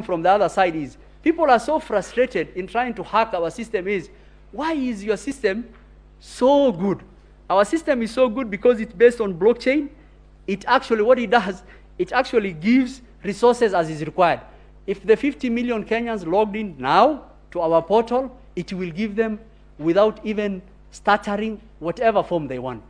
from the other side is, people are so frustrated in trying to hack our system is, why is your system so good? Our system is so good because it's based on blockchain. It actually, what it does, it actually gives resources as is required. If the 50 million Kenyans logged in now to our portal, it will give them, without even stuttering, whatever form they want.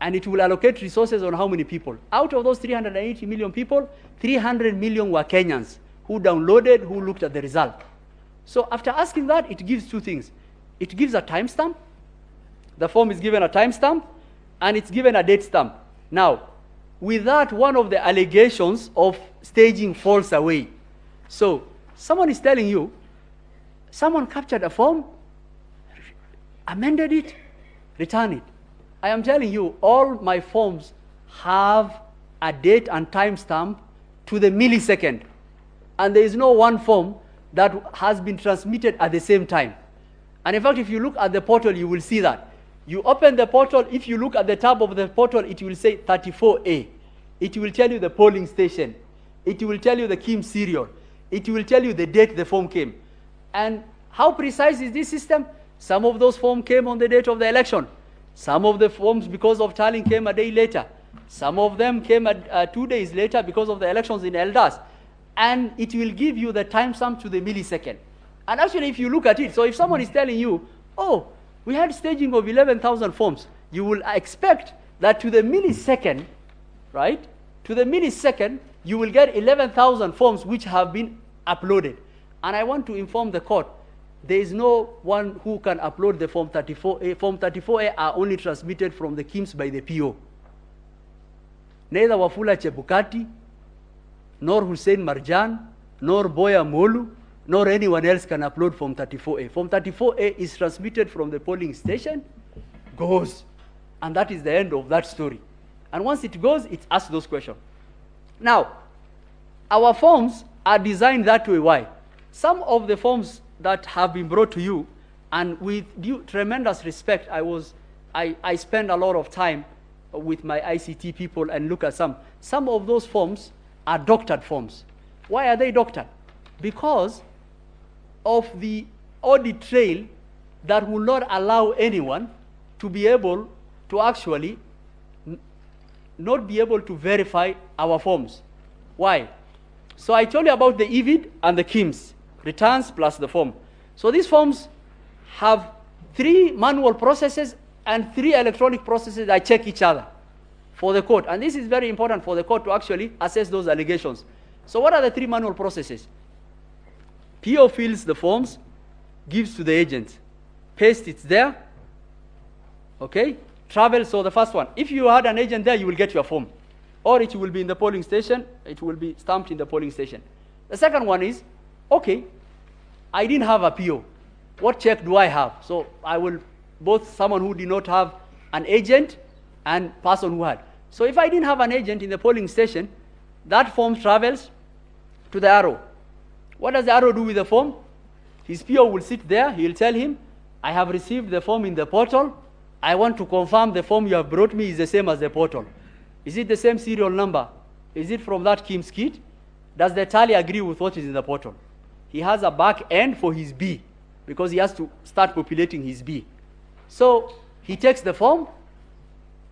And it will allocate resources on how many people. Out of those 380 million people, 300 million were Kenyans who downloaded, who looked at the result. So after asking that, it gives two things. It gives a timestamp. The form is given a timestamp, and it's given a date stamp. Now, with that, one of the allegations of staging falls away. So someone is telling you, someone captured a form, amended it, returned it. I am telling you, all my forms have a date and timestamp to the millisecond. And there is no one form that has been transmitted at the same time. And in fact, if you look at the portal, you will see that. You open the portal, if you look at the tab of the portal, it will say 34A. It will tell you the polling station. It will tell you the KIM serial. It will tell you the date the form came. And how precise is this system? Some of those forms came on the date of the election. Some of the forms, because of tallying, came a day later. Some of them came 2 days later because of the elections in Eldas. And it will give you the timestamp to the millisecond. And actually, if you look at it, so if someone is telling you, oh, we had staging of 11,000 forms, you will expect that to the millisecond, right? To the millisecond, you will get 11,000 forms which have been uploaded. And I want to inform the court, there is no one who can upload the Form 34A. Form 34A are only transmitted from the KIMS by the PO. Neither Wafula Chebukati, nor Hussein Marjan, nor Boya Molu, nor anyone else can upload Form 34A. Form 34A is transmitted from the polling station, goes, and that is the end of that story. And once it goes, it asks those questions. Now, our forms are designed that way. Why? Some of the forms that have been brought to you, and with due tremendous respect, I spend a lot of time with my ICT people and look at some. Some of those forms are doctored forms. Why are they doctored? Because of the audit trail that will not allow anyone to be able to actually not be able to verify our forms. Why? So I told you about the EVID and the KIMS, returns plus the form. So these forms have 3 manual processes and 3 electronic processes that check each other for the court. And this is very important for the court to actually assess those allegations. So what are the 3 manual processes? PO fills the forms, gives to the agent, paste it there, okay? Travel, so the first one. If you had an agent there, you will get your form. Or it will be in the polling station, it will be stamped in the polling station. The second one is, okay, I didn't have a PO. What check do I have? So I will, both someone who did not have an agent and person who had. So if I didn't have an agent in the polling station, that form travels to the arrow. What does the arrow do with the form? His PO will sit there, he'll tell him, I have received the form in the portal, I want to confirm the form you have brought me is the same as the portal. Is it the same serial number? Is it from that KIMS kit? Does the tally agree with what is in the portal? He has a back end for his B because he has to start populating his B. So he takes the form.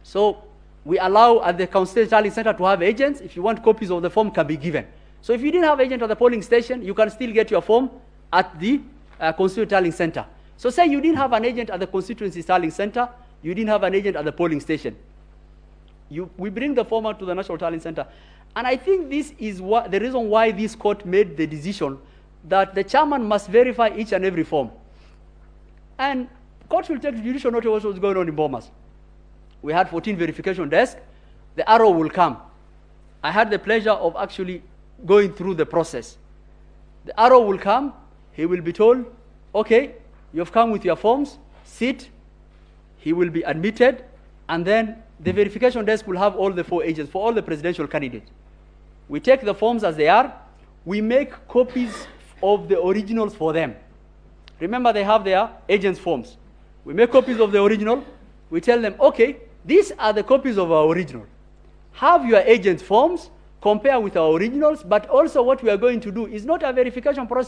So we allow at the Constitutional Tallying Center to have agents. If you want copies of the form, can be given. So if you didn't have agent at the polling station, you can still get your form at the Constitutional Tallying Center. So say you didn't have an agent at the Constituency Tallying Center, you didn't have an agent at the polling station. We bring the form out to the National Tallying Center. And I think this is the reason why this court made the decision that the chairman must verify each and every form. And court will take judicial notice of what's going on in Bomas. We had 14 verification desks. The arrow will come. I had the pleasure of actually going through the process. The arrow will come. He will be told, okay, you've come with your forms, sit. He will be admitted. And then the verification desk will have all the 4 agents for all the presidential candidates. We take the forms as they are. We make copies of the originals for them. Remember, they have their agents' forms. We make copies of the original. We tell them, okay, these are the copies of our original. Have your agent's forms compare with our originals, but also what we are going to do is not a verification process.